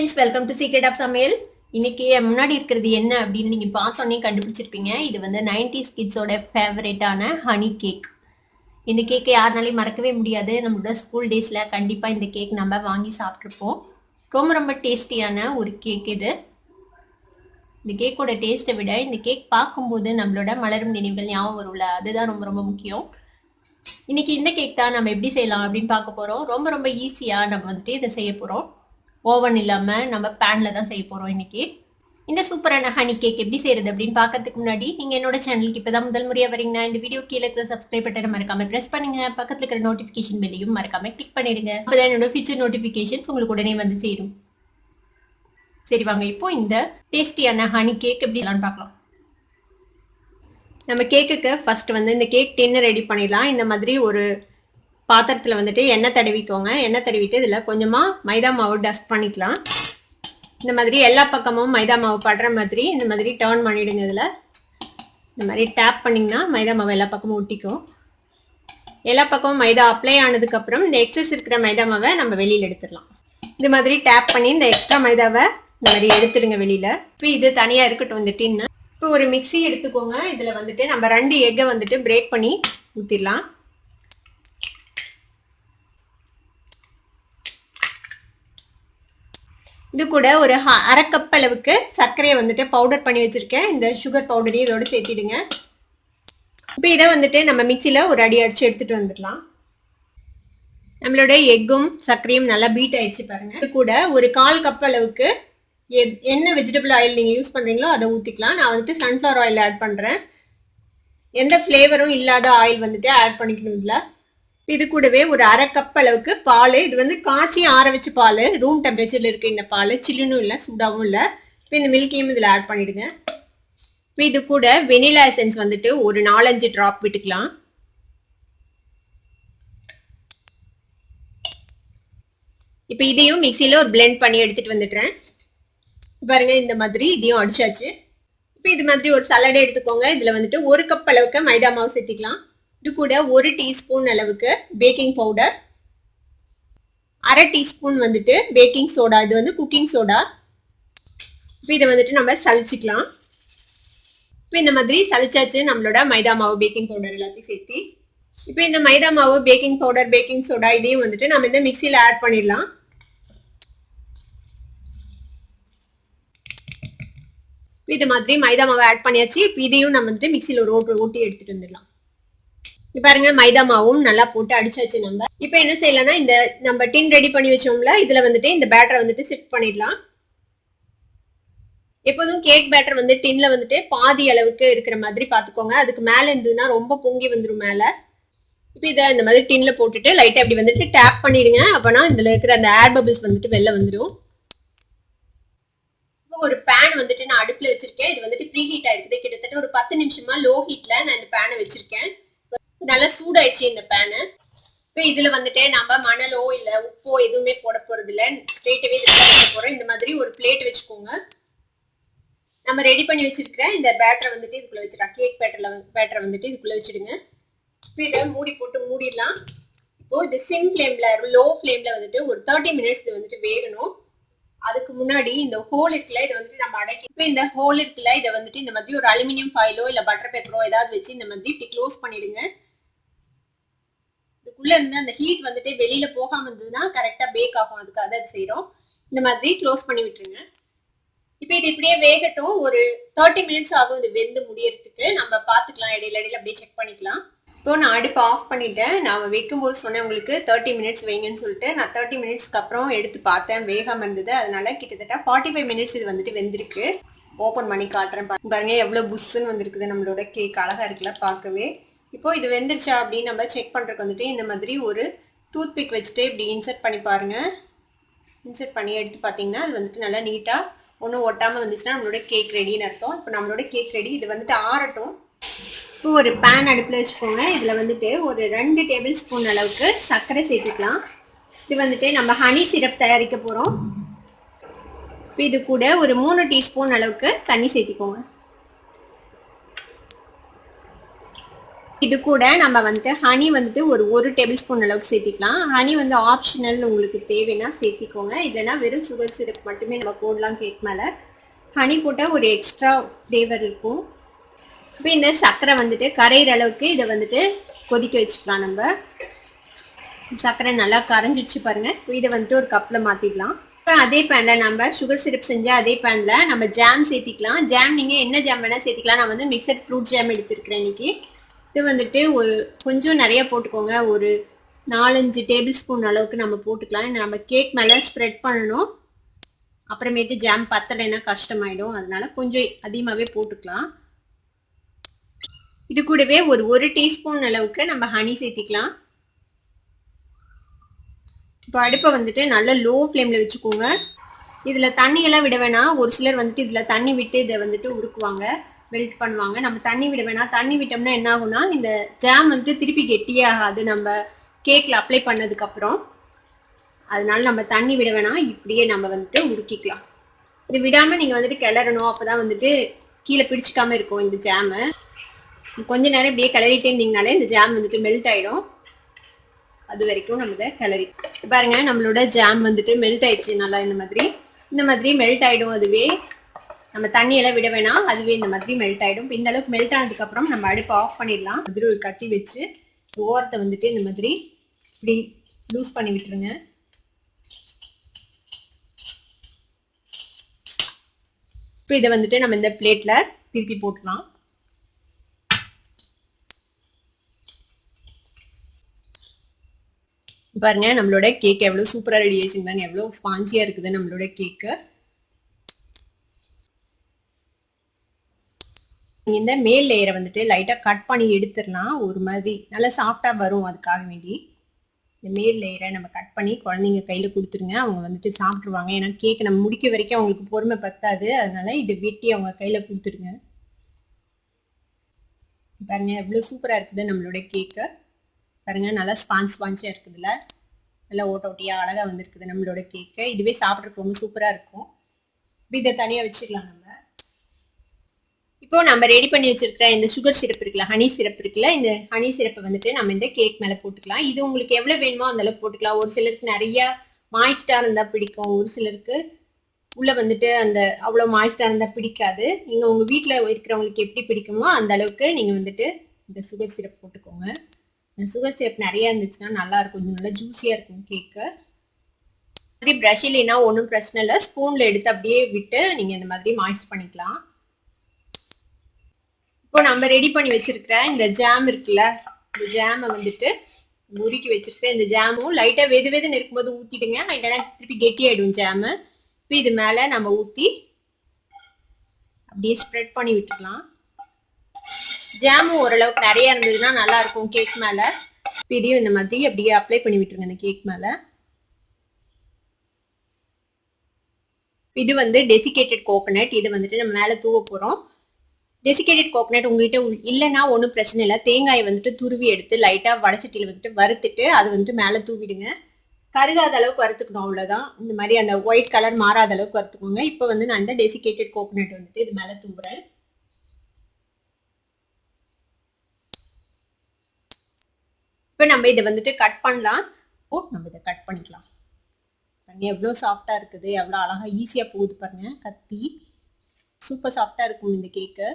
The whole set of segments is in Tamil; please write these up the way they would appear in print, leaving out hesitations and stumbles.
Friends, welcome to secret of சமையல். இன்னைக்கு முன்னாடி இருக்கிறது என்ன அப்படின்னு நீங்க பார்த்தோன்னே கண்டுபிடிச்சிருப்பீங்க. இது வந்து 90s கிட்ஸோட ஃபேவரட்டான ஹனி கேக். இந்த கேக்கை யாருனாலையும் மறக்கவே முடியாது. நம்மளோட ஸ்கூல் டேஸ்ல கண்டிப்பா இந்த கேக் நம்ம வாங்கி சாப்பிட்ருப்போம். ரொம்ப ரொம்ப டேஸ்டியான ஒரு கேக் இது. இந்த கேக்கோட டேஸ்ட்டை விட இந்த கேக் பார்க்கும்போது நம்மளோட மலரும் நினைவுகள் ஞாபகம் வரும்ல, அதுதான் ரொம்ப ரொம்ப முக்கியம். இன்னைக்கு இந்த கேக் தான் நம்ம எப்படி செய்யலாம் அப்படின்னு பார்க்க போறோம். ரொம்ப ரொம்ப ஈஸியா நம்ம வந்துட்டு இதை செய்ய போறோம். ஓவன் இல்லாம நம்ம பேன்ல தான் செய்ய போறோம் இன்னைக்கு. இந்த சூப்பரான ஹனி கேக் எப்படி செய்யறது அப்படின்னு பார்க்கறதுக்கு முன்னாடி நீங்க என்னோட சேனலுக்கு இப்பதான் முதல் முறையா வரீங்கன்னா இந்த வீடியோ கீழே இருக்கிற சப்ஸ்கிரைப் பட்டனை மறக்காம பிரஸ் பண்ணுங்க. பக்கத்துல இருக்கிற நோட்டிபிகேஷன் பெல்லையும் மறக்காம கிளிக் பண்ணிடுங்க. அப்பதான் என்னோட ஃபியூச்சர் நோட்டிபிகேஷன்ஸ் உங்களுக்கு உடனே வந்து சேரும். சரி வாங்க, இப்போ இந்த டேஸ்டியான ஹனி கேக் எப்படி பார்க்கலாம். நம்ம கேக்குக்கு ஃபர்ஸ்ட் வந்து இந்த கேக் டின்னை ரெடி பண்ணிடலாம். இந்த மாதிரி ஒரு பாத்திரத்தில் வந்துட்டு எண்ணெய் தடவிக்கோங்க. எண்ணெய் தடவிட்டு இதில் கொஞ்சமாக மைதா மாவு டஸ்ட் பண்ணிக்கலாம். இந்த மாதிரி எல்லா பக்கமும் மைதா மாவு படுற மாதிரி இந்த மாதிரி டர்ன் பண்ணிவிடுங்க. இதில் இந்த மாதிரி டேப் பண்ணிங்கன்னா மைதா மாவு எல்லா பக்கமும் ஒட்டிக்கும். எல்லா பக்கமும் மைதா அப்ளை ஆனதுக்கப்புறம் இந்த எக்ஸஸ் இருக்கிற மைதா மாவை நம்ம வெளியில் எடுத்துடலாம். இந்த மாதிரி டேப் பண்ணி இந்த எக்ஸ்ட்ரா மைதாவை இந்த மாதிரி எடுத்துடுங்க வெளியில். இப்போ இது தனியாக இருக்கட்டும் இந்த டின்னு. இப்போ ஒரு மிக்சி எடுத்துக்கோங்க. இதில் வந்துட்டு நம்ம 2 எக்கை வந்துட்டு பிரேக் பண்ணி ஊற்றிடலாம். இது கூட ஒரு 1/2 கப் அளவுக்கு சர்க்கரையை வந்துட்டு பவுடர் பண்ணி வச்சிருக்கேன். இந்த சுகர் பவுடரையும் இதோட சேர்த்திடுங்க. இப்போ இதை வந்துட்டு நம்ம மிக்சியில் ஒரு அடி அடிச்சு எடுத்துட்டு வந்துடலாம். நம்மளோட எக்கும் சர்க்கரையும் நல்லா பீட் ஆயிடுச்சு பாருங்க. இது கூட ஒரு 1/4 கப் அளவுக்கு என்ன வெஜிடபிள் ஆயில் நீங்கள் யூஸ் பண்ணுறீங்களோ அதை ஊற்றிக்கலாம். நான் வந்துட்டு சன்ஃப்ளவர் ஆயில் ஆட் பண்ணுறேன். எந்த ஃப்ளேவரும் இல்லாத ஆயில் வந்துட்டு ஆட் பண்ணிக்கணும் இதில். இது கூடவே ஒரு 1/2 கப் அளவுக்கு பால். இது வந்து காய்ச்சி ஆற வச்ச பால், ரூம் டெம்பரேச்சர்ல இருக்கு இந்த பால். சில்லுன்னு இல்லை, சூடாகவும் இல்லை. இப்போ இந்த மில்கையும் இதில் ஆட் பண்ணிடுங்க. இப்போ இது கூட வெனிலா எசன்ஸ் வந்துட்டு ஒரு 4-5 ட்ராப் விட்டுக்கலாம். இப்போ இதையும் மிக்சியில் ஒரு பிளெண்ட் பண்ணி எடுத்துட்டு வந்துடுறேன். பாருங்க, இந்த மாதிரி இதையும் அடிச்சாச்சு. இப்போ இது மாதிரி ஒரு சலாடை எடுத்துக்கோங்க. இதில் வந்துட்டு 1 கப் அளவுக்கு மைதா மாவு சேர்த்திக்கலாம். இது கூட 1 டீஸ்பூன் அளவுக்கு பேக்கிங் பவுடர், 1/2 டீஸ்பூன் வந்துட்டு பேக்கிங் சோடா, இது வந்து குக்கிங் சோடா. இப்போ இதை வந்துட்டு நம்ம சளிச்சிக்கலாம். இப்போ இந்த மாதிரி சளிச்சாச்சு நம்மளோட மைதா மாவு பேக்கிங் பவுடர் எல்லாத்தையும் சேர்த்து. இப்போ இந்த மைதா மாவு பேக்கிங் பவுடர் பேக்கிங் சோடா இதையும் வந்துட்டு நம்ம இந்த மிக்சியில் ஆட் பண்ணிடலாம். இது மாதிரி மைதா மாவு ஆட் பண்ணியாச்சு. இப்போ இதையும் நம்ம வந்துட்டு மிக்சியில் ஒரு ஓட்டி எடுத்துட்டு வந்துடலாம். பாருங்க, மைதா மாவும் நல்லா போட்டு அடிச்சாச்சு நம்ம. இப்போ என்ன செய்யலாம்னா இந்த நம்ம டின் ரெடி பண்ணி வச்சோம்ல, இதுல வந்துட்டு இந்த பேட்டரை வந்துட்டு ஷிஃப்ட் பண்ணிடலாம். எப்போதும் கேக் பேட்டர் வந்து டின்ல வந்துட்டு பாதி அளவுக்கு இருக்கிற மாதிரி பாத்துக்கோங்க. அதுக்கு மேல இருந்ததுன்னா ரொம்ப பொங்கி வந்துடும் மேல. இப்போ இதை இந்த மாதிரி டின்ல போட்டுட்டு லைட்டா அப்படி வந்துட்டு டேப் பண்ணிடுங்க. அப்பனா இதுல இருக்கிற அந்த ஏர் பபிள்ஸ் வந்துட்டு வெளில வந்துடும். ஒரு பேன் வந்துட்டு நான் அடுப்புல வச்சிருக்கேன். இது வந்துட்டு ப்ரீ ஹீட் ஆயிருக்குது. கிட்டத்தட்ட ஒரு 10 நிமிஷமா லோ ஹீட்ல நான் இந்த பேனை வச்சிருக்கேன். நல்லா சூடாயிடுச்சு இந்த பேனு. இப்போ இதுல வந்துட்டு நம்ம மணலோ இல்ல உப்போ எதுவுமே போட போறது இல்ல, ஸ்ட்ரெயிட்டாவே வைக்க போறோம். இந்த மாதிரி ஒரு பிளேட் வச்சுக்கோங்க. நம்ம ரெடி பண்ணி வச்சிருக்கிற இந்த பேட்டரை வந்துட்டு இதுக்குள்ள வச்சிடலாம். கேக் பேட்டரை வந்துட்டு இதுக்குள்ள வச்சிடுங்க. இப்போ இதை மூடி போட்டு மூடிடலாம். இப்போ இது சிம் ஃபிளேம்ல லோ ஃபிளேம்ல வந்துட்டு ஒரு 30 மினிட்ஸ் இது வந்துட்டு வேகணும். அதுக்கு முன்னாடி இந்த ஹோல் இருக்குல்ல, இதை வந்துட்டு நம்ம அடக்கி. இப்போ இந்த ஹோல் இருக்குல்ல, இதை வந்துட்டு இந்த மாதிரி ஒரு அலுமினியம் ஃபாயிலோ இல்ல பட்டர் பேப்பரோ ஏதாவது வச்சு இந்த மாதிரி இப்படி க்ளோஸ் பண்ணிடுங்க. இதுக்குள்ள இருந்து அந்த ஹீட் வந்துட்டு வெளியில போகாம இருந்ததுன்னா கரெக்டா பேக் ஆகும். அதுக்காக அது செய்யறோம். இந்த மாதிரி க்ளோஸ் பண்ணி விட்டுருங்க. இப்போ இது இப்படியே வேகட்டும். ஒரு 30 மினிட்ஸ் ஆகும் இது வெந்து முடியறதுக்கு. நம்ம பாத்துக்கலாம், இடையில இடையில அப்படியே செக் பண்ணிக்கலாம். இப்போ நான் அடுப்பு ஆஃப் பண்ணிட்டேன். நான் வைக்கும் போது சொன்னேன் உங்களுக்கு 30 மினிட்ஸ் வைங்கன்னு சொல்லிட்டு. நான் 30 மினிட்ஸ்க்கு அப்புறம் எடுத்து பார்த்தேன், வேகாம இருந்தது. அதனால கிட்டத்தட்ட 45 மினிட்ஸ் இது வந்துட்டு வெந்திருக்கு. ஓப்பன் பண்ணி காட்டுறேன் பாருங்க, எவ்வளவு புஷ்ஷுன்னு வந்திருக்குது நம்மளோட கேக். அழகா இருக்குல்ல பார்க்கவே. இப்போ இது வெந்துருச்சா அப்படின்னு நம்ம செக் பண்றதுக்கு வந்துட்டு இந்த மாதிரி ஒரு டூத் பிக் வச்சுட்டு இப்படி இன்சர்ட் பண்ணி பாருங்க. இன்சர்ட் பண்ணி எடுத்து பார்த்தீங்கன்னா அது வந்துட்டு நல்லா நீட்டா ஒன்றும் ஒட்டாம வந்துச்சுன்னா நம்மளோட கேக் ரெடின்னு அர்த்தம். இப்போ நம்மளோட கேக் ரெடி. இது வந்துட்டு ஆறட்டும். இப்போ ஒரு பேன் அடுப்பில் வச்சுக்கோங்க. இதில் வந்துட்டு ஒரு 2 டேபிள் ஸ்பூன் அளவுக்கு சர்க்கரை சேர்த்துக்கலாம். இது வந்துட்டு நம்ம ஹனி சிரப் தயாரிக்க போகிறோம். இப்போ இது கூட ஒரு 3 டீஸ்பூன் அளவுக்கு தண்ணி சேர்த்திக்கோங்க. இது கூட நம்ம வந்துட்டு ஹனி வந்துட்டு ஒரு டேபிள் ஸ்பூன் அளவுக்கு சேர்த்திக்கலாம். ஹனி வந்து ஆப்ஷனல், உங்களுக்கு தேவைன்னா சேர்த்திக்கோங்க, இல்லைன்னா வெறும் சுகர் சிரப் மட்டுமே நம்ம போடலாம் கேக் மேலே. ஹனி போட்டால் ஒரு எக்ஸ்ட்ரா ஃப்ளேவர் இருக்கும். இப்போ இந்த சர்க்கரை வந்துட்டு கரையிற அளவுக்கு இதை வந்துட்டு கொதிக்க வச்சுக்கலாம். நம்ம சர்க்கரை நல்லா கரைஞ்சிடுச்சு பாருங்க. இதை வந்துட்டு ஒரு கப்பில் மாற்றிடலாம். இப்போ அதே பேனில் நம்ம சுகர் சிரப் செஞ்சால் அதே பேனில் நம்ம ஜாம் சேர்த்திக்கலாம். ஜாம் நீங்கள் என்ன ஜாம் வேணால் சேர்த்திக்கலாம். நான் வந்து மிக்சட் ஃப்ரூட் ஜாம் எடுத்துருக்கிறேன் இன்னைக்கு. இது வந்துட்டு ஒரு கொஞ்சம் நிறைய போட்டுக்கோங்க, ஒரு 4-5 டேபிள் ஸ்பூன் அளவுக்கு நம்ம போட்டுக்கலாம். நம்ம கேக் மேலே ஸ்ப்ரெட் பண்ணணும். அப்புறமேட்டு ஜாம் பத்தலைன்னா கஷ்டமாயிடும், அதனால கொஞ்சம் அதிகமாகவே போட்டுக்கலாம். இது கூடவே ஒரு டீஸ்பூன் அளவுக்கு நம்ம ஹனி சேர்த்திக்கலாம். இப்போ அடுப்பை வந்துட்டு நல்லா லோ ஃப்ளேமில் வச்சுக்கோங்க. இதில் தண்ணியெல்லாம் விட வேணாம். ஒரு சிலர் வந்துட்டு இதில் தண்ணி விட்டு இதை வந்துட்டு உருக்குவாங்க, மெல்ட் பண்ணுவாங்க. நம்ம தண்ணி விட வேணாம். தண்ணி விட்டோம்னா என்ன ஆகும்னா இந்த ஜாம் வந்துட்டு திருப்பி கெட்டியாகாது நம்ம கேக்கில் அப்ளை பண்ணதுக்கப்புறம். அதனால நம்ம தண்ணி விட வேணாம், இப்படியே நம்ம வந்துட்டு உருக்கிக்கலாம். இது விடாமல் நீங்கள் வந்துட்டு கிளறணும், அப்போ தான் வந்துட்டு கீழே பிடிச்சிக்காமல் இருக்கும் இந்த ஜாமு. கொஞ்ச நேரம் இப்படியே கிளறிட்டே இருந்தீங்கனாலே இந்த ஜாம் வந்துட்டு மெல்ட் ஆகிடும். அது வரைக்கும் நம்ம இதை கிளறி பாருங்க. நம்மளோட ஜாம் வந்துட்டு மெல்ட் ஆயிடுச்சு நல்லா. இந்த மாதிரி மெல்ட் ஆகிடும். அதுவே நம்ம தண்ணியெல்லாம் விட வேணாம், அதுவே இந்த மாதிரி மெல்ட் ஆகிடும். இந்த அளவுக்கு மெல்ட் ஆனதுக்கப்புறம் நம்ம அடுப்பை ஆஃப் பண்ணிடலாம். அதில் ஒரு கட்டி வச்சு ஓரத்தை வந்துட்டு இந்த மாதிரி இப்படி லூஸ் பண்ணி விட்டுருங்க. இப்போ இதை வந்துட்டு நம்ம இந்த பிளேட்டில் திருப்பி போட்டுக்கலாம். பாருங்க நம்மளோட கேக் எவ்வளோ சூப்பராக ரெடி ஆயிடுச்சு பாருங்க, எவ்வளோ ஸ்பாஞ்சியாக இருக்குது நம்மளோட கேக்கு. இந்த மேல் லேயரை வந்துட்டு லைட்டாக கட் பண்ணி எடுத்துடலாம். ஒரு மாதிரி நல்லா சாஃப்டாக வரும், அதுக்காக வேண்டி இந்த மேல் லேயரை நம்ம கட் பண்ணி குழந்தைங்க கையில் கொடுத்துருங்க. அவங்க வந்துட்டு சாப்பிட்ருவாங்க. ஏன்னா கேக் நம்ம முடிக்க வரைக்கும் அவங்களுக்கு பொறுமை பத்தாது, அதனால இது வெட்டி அவங்க கையில் கொடுத்துருங்க. பாருங்க எவ்வளோ சூப்பராக இருக்குது நம்மளோட கேக்கு. பாருங்க நல்லா ஸ்பாஞ்சியாக இருக்குதுல்ல, நல்லா ஓட்டியாக அழகாக வந்துருக்குது நம்மளோட கேக்கு. இதுவே சாப்பிட்றதுக்கு ரொம்ப சூப்பராக இருக்கும். இதை தனியாக வச்சுக்கலாம். நம்ம இப்போ நம்ம ரெடி பண்ணி வச்சிருக்கிற இந்த சுகர் சிரப் இருக்குல்ல, ஹனி சிரப் இருக்குல்ல, இந்த ஹனி சிரப்பை வந்துட்டு நம்ம இந்த கேக் மேலே போட்டுக்கலாம். இது உங்களுக்கு எவ்வளோ வேணுமோ அந்த அளவுக்கு போட்டுக்கலாம். ஒரு சிலருக்கு நிறைய மாய்ஸ்டாக இருந்தால் பிடிக்கும், ஒரு சிலருக்கு உள்ள வந்துட்டு அந்த அவ்வளோ மாய்ஸ்டாக இருந்தால் பிடிக்காது. நீங்கள் உங்கள் வீட்டில் இருக்கிறவங்களுக்கு எப்படி பிடிக்குமோ அந்த அளவுக்கு நீங்கள் வந்துட்டு இந்த சுகர் சிரப் போட்டுக்கோங்க. இந்த சுகர் சிரப் நிறையா இருந்துச்சுன்னா நல்லா இருக்கும், கொஞ்சம் நல்லா ஜூஸியாக இருக்கும் கேக்கு. மாதிரி ப்ரஷ் இல்லைன்னா ஒன்றும் பிரச்சனை இல்லை, ஸ்பூனில் எடுத்து அப்படியே விட்டு நீங்கள் இந்த மாதிரி மாய்ஸ்ட் பண்ணிக்கலாம். இப்போ நம்ம ரெடி பண்ணி வச்சிருக்கிற இந்த ஜாம் இருக்குல்ல, இந்த ஜாமை வந்துட்டு உருக்கி வச்சிருக்க இந்த ஜாமும் லைட்டாக வெதுன்னு இருக்கும்போது ஊற்றிடுங்க, இல்லைன்னா திருப்பி கெட்டியாயிடும் ஜாமு. இப்போ இது மேலே நம்ம ஊற்றி அப்படியே ஸ்ப்ரெட் பண்ணி விட்டுக்கலாம். ஜாமும் ஓரளவுக்கு நிறைய இருந்ததுன்னா நல்லா இருக்கும் கேக் மேலே. இதையும் இந்த மாதிரி அப்படியே அப்ளை பண்ணி விட்டுருங்க இந்த கேக் மேலே. இது வந்து டெசிகேட்டட் கோகோனட், இது வந்துட்டு நம்ம மேலே தூவ போகிறோம். டெசிகேட்டட் கோகோனட் உங்கள்கிட்ட இல்லைன்னா ஒன்றும் பிரச்சனை இல்லை. தேங்காயை வந்துட்டு துருவி எடுத்து லைட்டாக வடச்சட்டியில் வந்துட்டு வறுத்துட்டு அது வந்துட்டு மேலே தூவிடுங்க. கருகாத அளவுக்கு வறுத்துக்கணும், அவ்வளோதான். இந்த மாதிரி அந்த ஒயிட் கலர் மாறாத அளவுக்கு வறுத்துக்கோங்க. இப்போ வந்து நான் இந்த டெசிகேட்டட் கோகோனட் வந்துட்டு இது மேலே தூவுறேன். இப்போ நம்ம இதை வந்துட்டு கட் பண்ணலாம். நம்ம இதை கட் பண்ணிக்கலாம். பாருங்க எவ்வளோ சாஃப்டாக இருக்குது, எவ்வளோ அழகாக ஈஸியாக போகுது பாருங்க. கத்தி சூப்பர் சாஃப்டாக இருக்கும் இந்த கேக்கு.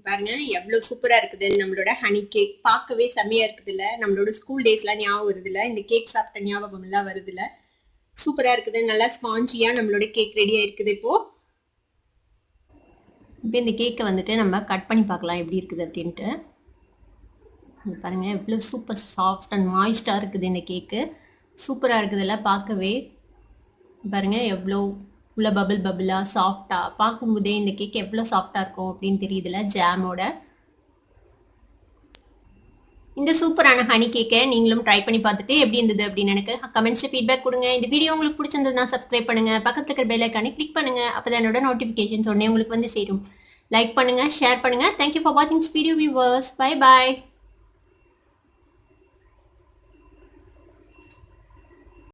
பாருங்க எவ்வளவு சூப்பரா இருக்குது நம்மளோட ஹனி கேக். பார்க்கவே செம்மையா இருக்குது இல்ல. நம்மளோட ஸ்கூல் டேஸ்லாம் ஞாபகம் வருது இல்ல, இந்த கேக் சாப்பிட்ட ஞாபகம் எல்லாம் வருது இல்ல. சூப்பரா இருக்குது, நல்லா ஸ்பாஞ்சியா நம்மளோட கேக் ரெடியா இருக்குது. இப்போ இந்த கேக்கை வந்துட்டு நம்ம கட் பண்ணி பார்க்கலாம் எப்படி இருக்குது அப்படின்ட்டு. பாருங்க எவ்வளவு சூப்பர் சாஃப்ட் அண்ட் மாய்ஸ்டா இருக்குது இந்த கேக்கு. சூப்பரா இருக்குதுல்ல பார்க்கவே. பாருங்க எவ்வளோ உள்ள பபிளா சாஃப்டா, பார்க்கும்போதே இந்த கேக் எவ்வளோ சாஃப்டா இருக்கும் அப்படின்னு தெரியுதுல ஜாமோட. இந்த சூப்பரான ஹனி கேக்கை நீங்களும் ட்ரை பண்ணி பார்த்துட்டு எப்படி இருந்தது அப்படின்னு எனக்கு கமெண்ட்ஸ்ல ஃபீட்பேக் கொடுங்க. இந்த வீடியோ உங்களுக்கு பிடிச்சிருந்ததுன்னா சப்ஸ்கிரைப் பண்ணுங்க, பக்கத்துல இருக்கிற பெல் ஐக்கானை கிளிக் பண்ணுங்க, அப்பதான் என்னோட நோட்டிபிகேஷன்ஸ் உடனே உங்களுக்கு வந்து சேரும். லைக் பண்ணுங்க, ஷேர் பண்ணுங்க. தேங்க்யூ ஃபார் வாட்சிங் வீடியோ வியூவர்ஸ். Bye bye.